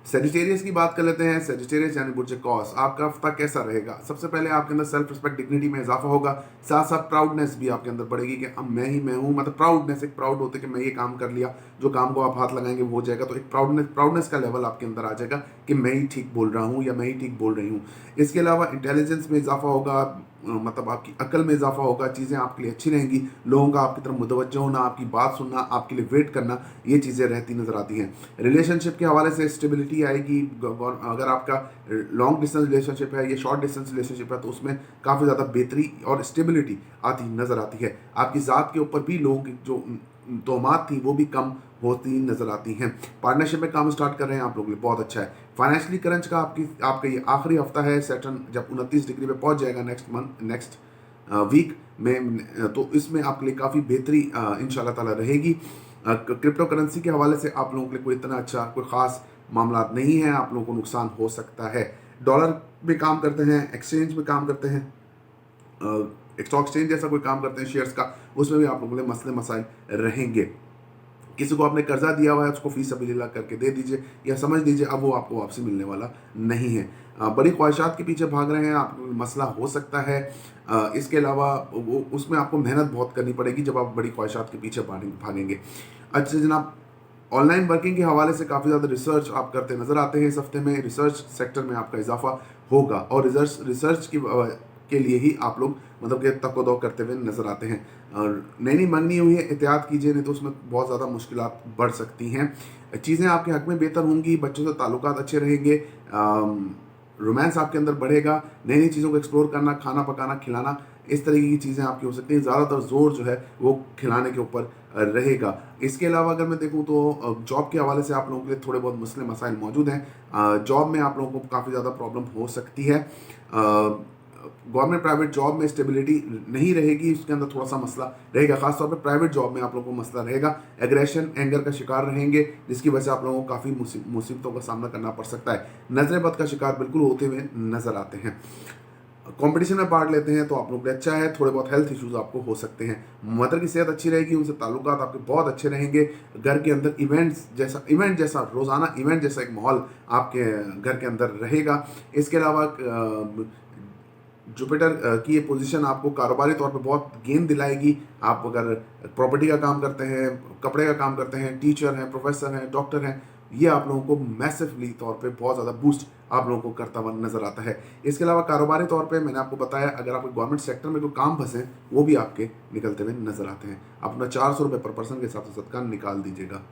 सेजिटेरियस की बात कर लेते हैं। सेजिटेरियस यानी बुर्ज कॉस, आपका हफ्ता कैसा रहेगा? सबसे पहले आपके अंदर सेल्फ रिस्पेक्ट, डिग्निटी में इजाफा होगा। साथ साथ प्राउडनेस भी आपके अंदर बढ़ेगी कि अब मैं ही मैं हूँ। मतलब प्राउडनेस, एक प्राउड होते कि मैं ये काम कर लिया, जो काम को आप हाथ लगाएंगे वो हो जाएगा। तो एक प्राउडनेस का लेवल आपके अंदर आ जाएगा कि मैं ही ठीक बोल रहा हूँ या मैं ही ठीक बोल रही हूँ। इसके अलावा इंटेलिजेंस में इजाफा होगा, मतलब आपकी अकल में इजाफा होगा। चीज़ें आपके लिए अच्छी रहेंगी। लोगों का आपकी तरफ मुतवज्जो होना, आपकी बात सुनना, आपके लिए वेट करना, ये चीज़ें रहती नज़र आती हैं। रिलेशनशिप के हवाले से स्टेबिलिटी आएगी। अगर आपका लॉन्ग डिस्टेंस रिलेशनशिप है या शॉर्ट डिस्टेंस रिलेशनशिप है तो उसमें काफ़ी ज़्यादा बेहतरी और स्टेबिलिटी आती नज़र आती है। आपकी ज़ात के ऊपर भी लोगों की जो तोहमात थी वो भी कम होती नज़र आती हैं। पार्टनरशिप में काम स्टार्ट कर रहे हैं आप लोगों के लिए बहुत अच्छा है। फाइनेंशियली क्रंच का आपका ये आखिरी हफ्ता है। सैटर्न जब 29 डिग्री पे पहुंच जाएगा नेक्स्ट वीक में, तो इसमें आपके लिए काफ़ी बेहतरी इंशाल्लाह ताला रहेगी। क्रिप्टो करेंसी के हवाले से आप लोगों के लिए कोई इतना अच्छा कोई ख़ास मामला नहीं है। आप लोगों को नुकसान हो सकता है। डॉलर में काम करते हैं, एक्सचेंज में काम करते हैं, स्टॉक एक्सचेंज जैसा कोई काम करते हैं शेयर्स का, उसमें भी आप लोगों के लिए मसले मसाइल रहेंगे। किसी को आपने कर्जा दिया हुआ है उसको फी सबीलिल्लाह करके दे दीजिए या समझ लीजिए अब वो आपको वापसी मिलने वाला नहीं है। बड़ी ख्वाहिशात के पीछे भाग रहे हैं, आपको मसला हो सकता है। इसके अलावा वो उसमें आपको मेहनत बहुत करनी पड़ेगी जब आप बड़ी ख्वाहिशात के पीछे भागेंगे। अच्छा जनाब, ऑनलाइन वर्किंग के हवाले से काफ़ी ज़्यादा रिसर्च आप करते नज़र आते हैं। इस हफ्ते में रिसर्च सेक्टर में आपका इजाफा होगा और रिसर्च के लिए ही आप लोग मतलब कि तको-दो करते हुए नज़र आते हैं। और नई नई मंगनी हुई है, एहतियात कीजिए नहीं तो उसमें बहुत ज़्यादा मुश्किलात बढ़ सकती हैं। चीज़ें आपके हक़ में बेहतर होंगी, बच्चों से ताल्लुकात अच्छे रहेंगे, रोमांस आपके अंदर बढ़ेगा। नई नई चीज़ों को एक्सप्लोर करना, खाना पकाना, खिलाना, इस तरीके की चीज़ें आपकी हो सकती हैं। ज़्यादातर जोर जो है वो खिलाने के ऊपर रहेगा। इसके अलावा अगर मैं देखूँ तो जॉब के हवाले से आप लोगों के लिए थोड़े बहुत मसले मसाइल मौजूद हैं। जॉब में आप लोगों को काफ़ी ज़्यादा प्रॉब्लम हो सकती है। गवर्नमेंट प्राइवेट जॉब में स्टेबिलिटी नहीं रहेगी, उसके अंदर थोड़ा सा मसला रहेगा। खासतौर पे प्राइवेट जॉब में आप लोगों को मसला रहेगा। एग्रेशन, एंगर का शिकार रहेंगे, जिसकी वजह से आप लोगों को काफ़ी मुसीबतों का सामना करना पड़ सकता है। नजर बद का शिकार बिल्कुल होते हुए नजर आते हैं। कंपटीशन में पार्ट लेते हैं तो आप लोग के लिए अच्छा है। थोड़े बहुत हेल्थ इश्यूज आपको हो सकते हैं। मदर की सेहत अच्छी रहेगी, उनसे ताल्लुकात आपके बहुत अच्छे रहेंगे। घर के अंदर इवेंट जैसा रोज़ाना इवेंट जैसा एक माहौल आपके घर के अंदर रहेगा। इसके अलावा जुपिटर की ये पोजीशन आपको कारोबारी तौर पे बहुत गेन दिलाएगी। आप अगर प्रॉपर्टी का काम करते हैं, कपड़े का काम करते हैं, टीचर हैं, प्रोफेसर हैं, डॉक्टर हैं, ये आप लोगों को मैसिवली तौर पे बहुत ज़्यादा बूस्ट आप लोगों को करता हुआ नज़र आता है। इसके अलावा कारोबारी तौर पे मैंने आपको बताया अगर आप गवर्नमेंट सेक्टर में कोई काम फंसे वो भी आपके निकलते हुए नज़र आते हैं। अपना 400 रुपये पर पर्सन के हिसाब से सदका निकाल दीजिएगा।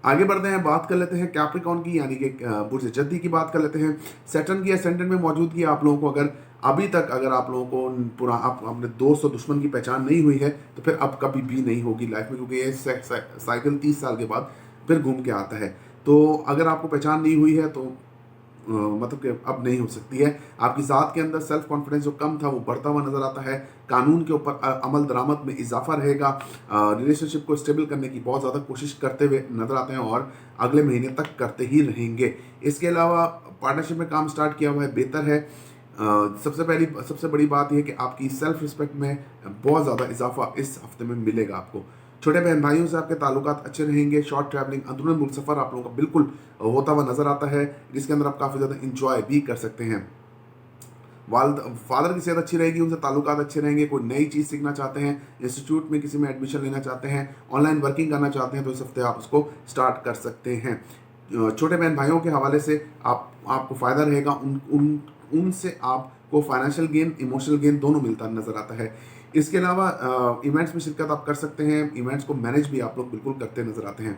आगे बढ़ते हैं, बात कर लेते हैं कैप्रिकॉर्न की, यानी कि बुर्ज जद्दी की बात कर लेते हैं। सैटर्न की असेंडेंट में मौजूदगी आप लोगों को अभी तक अगर आप लोगों को पूरा अपने दोस्त और दुश्मन की पहचान नहीं हुई है तो फिर अब कभी भी नहीं होगी लाइफ में, क्योंकि ये साइकिल 30 साल के बाद फिर घूम के आता है। तो अगर आपको पहचान नहीं हुई है तो मतलब कि अब नहीं हो सकती है। आपकी ज़ात के अंदर सेल्फ कॉन्फिडेंस जो कम था वो बढ़ता हुआ नज़र आता है। कानून के ऊपर अमल दरामद में इजाफा रहेगा। रिलेशनशिप को स्टेबल करने की बहुत ज़्यादा कोशिश करते हुए नज़र आते हैं और अगले महीने तक करते ही रहेंगे। इसके अलावा पार्टनरशिप में काम स्टार्ट किया हुआ है, बेहतर है। सबसे बड़ी बात यह कि आपकी सेल्फ रिस्पेक्ट में बहुत ज़्यादा इजाफा इस हफ्ते में मिलेगा आपको। छोटे बहन भाइयों से आपके ताल्लुकात अच्छे रहेंगे। शॉर्ट ट्रैवलिंग, अंदरूनी मुल्क सफ़र आप लोगों का बिल्कुल होता हुआ नज़र आता है, जिसके अंदर आप काफ़ी ज़्यादा इंजॉय भी कर सकते हैं। फादर की सेहत अच्छी रहेगी, उनसे ताल्लुकात अच्छे रहेंगे। कोई नई चीज़ सीखना चाहते हैं, इंस्टीट्यूट में किसी में एडमिशन लेना चाहते हैं, ऑनलाइन वर्किंग करना चाहते हैं तो इस हफ्ते आप उसको स्टार्ट कर सकते हैं। छोटे बहन भाइयों के हवाले से आपको फ़ायदा रहेगा। उनसे आपको फाइनेंशियल गेन, इमोशनल गेन दोनों मिलता नज़र आता है। इसके अलावा इवेंट्स में शिरकत आप कर सकते हैं। इवेंट्स को मैनेज भी आप लोग बिल्कुल करते नज़र आते हैं।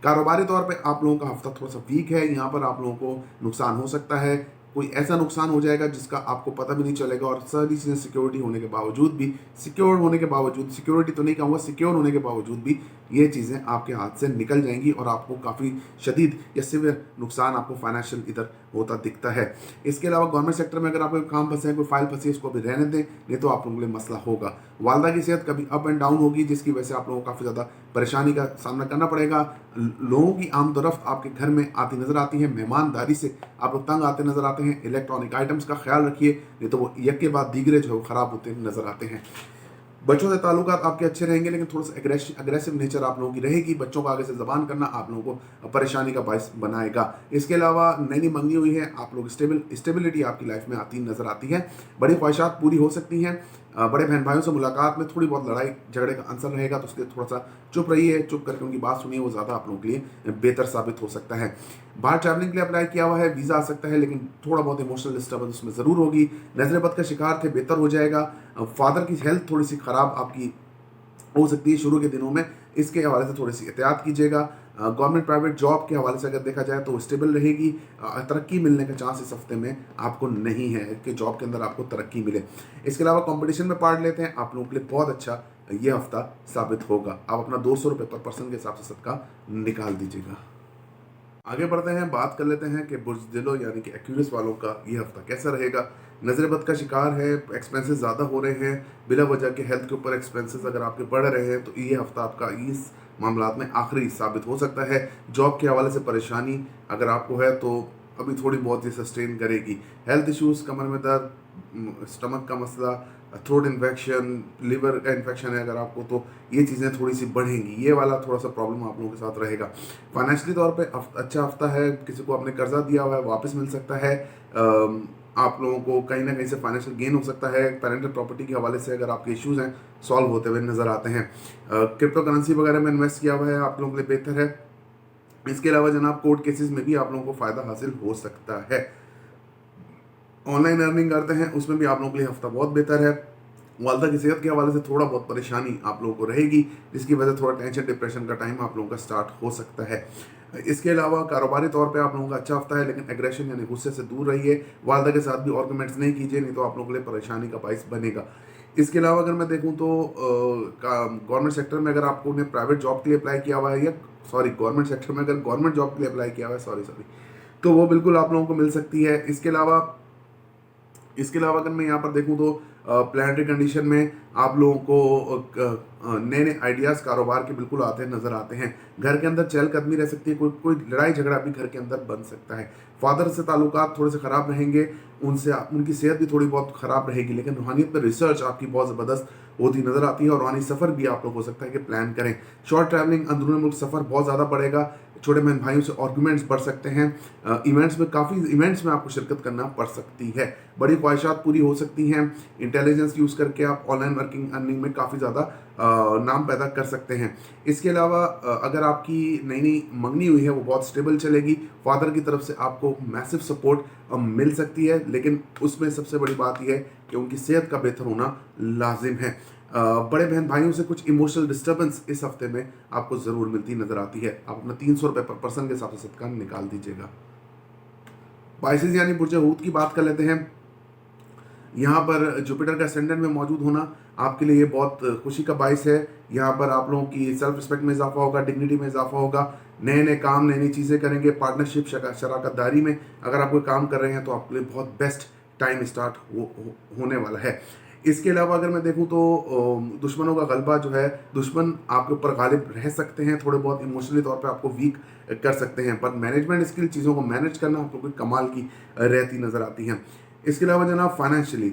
कारोबारी तौर पे आप लोगों का हफ्ता थोड़ा सा वीक है, यहाँ पर आप लोगों को नुकसान हो सकता है। कोई ऐसा नुकसान हो जाएगा जिसका आपको पता भी नहीं चलेगा, और सारी चीज़ें सिक्योरिटी होने के बावजूद भी, सिक्योर होने के बावजूद, सिक्योरिटी तो नहीं कहूँगा, सिक्योर होने के बावजूद भी ये चीज़ें आपके हाथ से निकल जाएंगी और आपको काफ़ी शदीद या सिवियर नुकसान आपको फाइनेंशियल इधर होता दिखता है। इसके अलावा गवर्नमेंट सेक्टर में अगर आपको काम फंसे है, कोई फाइल फंसी है, इसको अभी रहने दें, नहीं तो आप लोगों के लिए मसला होगा। वालदा की सेहत कभी अप एंड डाउन होगी, जिसकी वजह से आप लोगों को काफ़ी ज़्यादा परेशानी का सामना करना पड़ेगा। लोगों की आमदोरफ्त आपके घर में आती नज़र आती है, मेहमानदारी से आप लोग तंग आते नज़र आते हैं। इलेक्ट्रॉनिक आइटम्स का ख्याल रखिए, नहीं तो वो एक के बाद दीगरे जो है वो ख़राब होते नज़र आते हैं। बच्चों से ताल्लुकात आपके अच्छे रहेंगे, लेकिन थोड़ा सा अग्रेसिव नेचर आप लोगों की रहेगी। बच्चों को आगे से ज़बान करना आप लोगों को परेशानी का बायस बनाएगा। इसके अलावा नई मंगी हुई है, आप लोग स्टेबिलिटी आपकी लाइफ में आती नज़र आती है। बड़ी ख्वाहिशात पूरी हो सकती हैं। बड़े बहन भाइयों से मुलाकात में थोड़ी बहुत लड़ाई झगड़े का आंसर रहेगा, तो उसके थोड़ा सा चुप रहिए, चुप करके उनकी बात सुनिए, वो ज़्यादा आप लोगों के लिए बेहतर साबित हो सकता है। बाहर ट्रैवलिंग के लिए अप्लाई किया हुआ है, वीज़ा आ सकता है, लेकिन थोड़ा बहुत इमोशनल डिस्टर्बेंस उसमें ज़रूर होगी। नज़र बद का शिकार थे, बेहतर हो जाएगा। फादर की हेल्थ थोड़ी सी ख़राब आपकी हो सकती है शुरू के दिनों में, इसके हवाले से थोड़ी सी एहतियात कीजिएगा। गवर्नमेंट प्राइवेट जॉब के हवाले से अगर देखा जाए तो स्टेबल रहेगी। तरक्की मिलने का चांस इस हफ्ते में आपको नहीं है कि जॉब के अंदर आपको तरक्की मिले। इसके अलावा कंपटीशन में पार्ट लेते हैं, आप लोगों के लिए बहुत अच्छा ये हफ्ता साबित होगा। आप अपना 200 रुपये पर पर्सन के हिसाब से सदका निकाल दीजिएगा। आगे बढ़ते हैं, बात कर लेते हैं कि बुज़दिलों यानी कि एक्यूरियस वालों का ये हफ्ता कैसा रहेगा। नज़र बद का शिकार है, एक्सपेंसेस ज़्यादा हो रहे हैं, बिला वजह के हेल्थ के ऊपर एक्सपेंसेस अगर आपके बढ़ रहे हैं, तो ये हफ्ता आपका इस मामलात में आखिरी साबित हो सकता है। जॉब के हवाले से परेशानी अगर आपको है तो अभी थोड़ी बहुत ही सस्टेन करेगी। हेल्थ इश्यूज़, कमर में दर्द, स्टमक का मसला, थ्रोट इन्फेक्शन, लिवर का इन्फेक्शन है अगर आपको, तो ये चीज़ें थोड़ी सी बढ़ेंगी। ये वाला थोड़ा सा प्रॉब्लम आप लोगों के साथ रहेगा। फाइनेंशियली तौर पे अच्छा हफ्ता है, किसी को आपने कर्जा दिया हुआ है वापस मिल सकता है। आप लोगों को कहीं ना कहीं से फाइनेंशियल गेन हो सकता है। पेरेंटल प्रॉपर्टी के हवाले से अगर आपके इश्यूज़ हैं सॉल्व होते हुए नज़र आते हैं। क्रिप्टो करेंसी वगैरह में इन्वेस्ट किया हुआ है, आप लोगों के लिए बेहतर है। इसके अलावा जनाब कोर्ट केसेस में भी आप लोगों को फ़ायदा हासिल हो सकता है। ऑनलाइन अर्निंग करते हैं उसमें भी आप लोगों के लिए हफ्ता बहुत बेहतर है। वालदा की सेहत के हवाले से थोड़ा बहुत परेशानी आप लोगों को रहेगी, जिसकी वजह से थोड़ा टेंशन डिप्रेशन का टाइम आप लोगों का स्टार्ट हो सकता है। इसके अलावा कारोबारी तौर पे आप लोगों का अच्छा हफ्ता है, लेकिन एग्रेशन यानी गुस्से से दूर रहिए। वालदा के साथ भी आर्गुमेंट्स नहीं कीजिए, नहीं तो आप लोगों के लिए परेशानी का बाइस बनेगा। इसके अलावा अगर मैं देखूँ तो गवर्नमेंट सेक्टर में अगर आपको ने प्राइवेट जॉब के लिए अप्लाई किया हुआ है, या गवर्नमेंट सेक्टर में अगर गवर्नमेंट जॉब के लिए अप्लाई किया हुआ है, तो वो बिल्कुल आप लोगों को मिल सकती है। इसके अलावा अगर मैं यहाँ पर देखूँ तो प्लानिटरी कंडीशन में आप लोगों को नए नए आइडियाज़ कारोबार के बिल्कुल आते नज़र आते हैं। घर के अंदर चहलकदमी रह सकती है, कोई लड़ाई झगड़ा भी घर के अंदर बन सकता है। फादर से ताल्लुकात थोड़े से ख़राब रहेंगे, उनकी सेहत भी थोड़ी बहुत ख़राब रहेगी, लेकिन रूहानियत पर रिसर्च आपकी बहुत ज़बरदस्त होती नज़र आती है, और रूहानी सफ़र भी आप लोग हो सकता है कि प्लान करें। शॉर्ट ट्रैवलिंग, अंदरूनी मुल्क सफ़र बहुत ज़्यादा बढ़ेगा। छोटे बहन भाइयों से आर्गूमेंट्स बढ़ सकते हैं। इवेंट्स में आपको शिरकत करना पड़ सकती है। बड़ी ख्वाहिशात पूरी हो सकती हैं। इंटेलिजेंस यूज़ करके आप ऑनलाइन वर्किंग अर्निंग में काफ़ी ज़्यादा नाम पैदा कर सकते हैं। इसके अलावा अगर आपकी नई मंगनी हुई है वो बहुत स्टेबल चलेगी। फादर की तरफ से आपको मैसिव सपोर्ट मिल सकती है, लेकिन उसमें सबसे बड़ी बात यह है कि उनकी सेहत का बेहतर होना लाजिम है। बड़े बहन भाइयों से कुछ इमोशनल डिस्टर्बेंस इस हफ्ते में आपको ज़रूर मिलती नज़र आती है। आप अपना 300 रुपये पर पर्सन के हिसाब से सदका निकाल दीजिएगा। बाइसिस यानी बुर्ज हूत की बात कर लेते हैं। यहाँ पर जुपिटर का असेंडेंट में मौजूद होना आपके लिए ये बहुत खुशी का बाइस है। यहाँ पर आप लोगों की सेल्फ रिस्पेक्ट में इजाफा होगा, डिग्निटी में इजाफा होगा। नए नए काम, नई नई चीज़ें करेंगे। पार्टनरशिप, शराकतदारी में अगर आप कोई काम कर रहे हैं तो आपके लिए बहुत बेस्ट टाइम स्टार्ट होने वाला है। इसके अलावा अगर मैं देखूं तो दुश्मनों का गलबा जो है, दुश्मन आपके ऊपर गालिब रह सकते हैं, थोड़े बहुत इमोशनली तौर पे आपको वीक कर सकते हैं, पर मैनेजमेंट स्किल, चीज़ों को मैनेज करना आपको कोई कमाल की रहती नज़र आती हैं। इसके अलावा जनाब फाइनेंशियली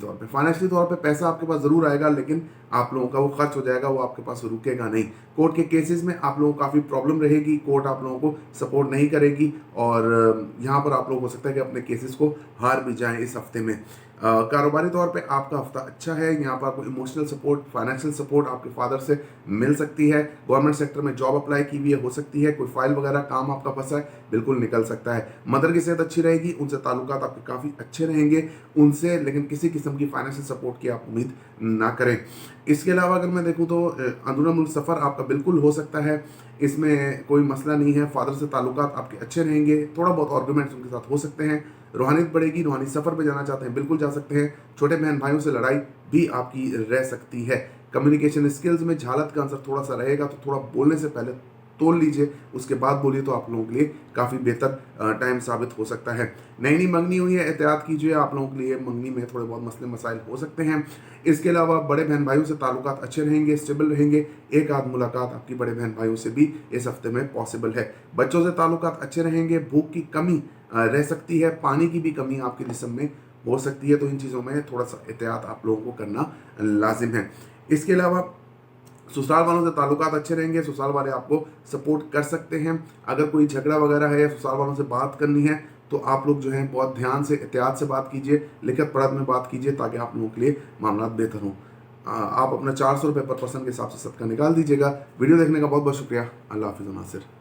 तौर पे पैसा आपके पास ज़रूर आएगा, लेकिन आप लोगों का वो खर्च हो जाएगा, वो आपके पास रुकेगा नहीं। कोर्ट के केसेस में आप लोगों को काफ़ी प्रॉब्लम रहेगी, कोर्ट आप लोगों को सपोर्ट नहीं करेगी, और यहाँ पर आप लोग हो सकता है कि अपने केसेस को हार भी जाएं इस हफ्ते में। कारोबारी तौर पे आपका हफ्ता अच्छा है। यहाँ पर आपको इमोशनल सपोर्ट, फाइनेंशियल सपोर्ट आपके फादर से मिल सकती है। गवर्नमेंट सेक्टर में जॉब अप्लाई की हुई हो सकती है, कोई फाइल वगैरह काम आपका फंसा है, बिल्कुल निकल सकता है। मदर की सेहत अच्छी रहेगी, उनसे ताल्लुकात आपके काफ़ी अच्छे रहेंगे उनसे, लेकिन किसी किस्म की फाइनेंशियल सपोर्ट की आप उम्मीद ना करें। इसके अलावा अगर मैं देखूँ तो अंदरूनी मुल्क सफ़र आपका बिल्कुल हो सकता है, इसमें कोई मसला नहीं है। फादर से ताल्लुकात आपके अच्छे रहेंगे, थोड़ा बहुत आर्गूमेंट्स उनके साथ हो सकते हैं, रूहानियत बढ़ेगी, रूहानी सफ़र पे जाना चाहते हैं बिल्कुल जा सकते हैं। छोटे बहन भाइयों से लड़ाई भी आपकी रह सकती है। कम्युनिकेशन स्किल्स में झालत का आंसर थोड़ा सा रहेगा, तो थोड़ा बोलने से पहले तोल लीजिए, उसके बाद बोलिए, तो आप लोगों के लिए काफ़ी बेहतर टाइम साबित हो सकता है। नई मंगनी हुई है, एहतियात कीजिए, आप लोगों के लिए मंगनी में थोड़े बहुत मसले मसाइल हो सकते हैं। इसके अलावा बड़े बहन भाइयों से ताल्लुकात अच्छे रहेंगे, स्टेबल रहेंगे। एक आध मुलाकात आपकी बड़े बहन भाइयों से भी इस हफ्ते में पॉसिबल है। बच्चों से ताल्लुकात अच्छे रहेंगे। भूख की कमी रह सकती है, पानी की भी कमी आपके जिस्म में हो सकती है, तो इन चीज़ों में थोड़ा सा एहतियात आप लोगों को करना लाजिम है। इसके अलावा ससुराल वालों से ताल्लुकात अच्छे रहेंगे, ससुराल वाले आपको सपोर्ट कर सकते हैं। अगर कोई झगड़ा वगैरह है या ससुराल वालों से बात करनी है, तो आप लोग जो है बहुत ध्यान से एहतियात से बात कीजिए, लिखित पढ़त में बात कीजिए, ताकि आप लोगों के लिए मामला बेहतर हों। आप अपना 400 रुपये पर पर्सन के हिसाब से सदका निकाल दीजिएगा। वीडियो देखने का बहुत बहुत शुक्रिया। अल्लाह हाफिज़ नासिर।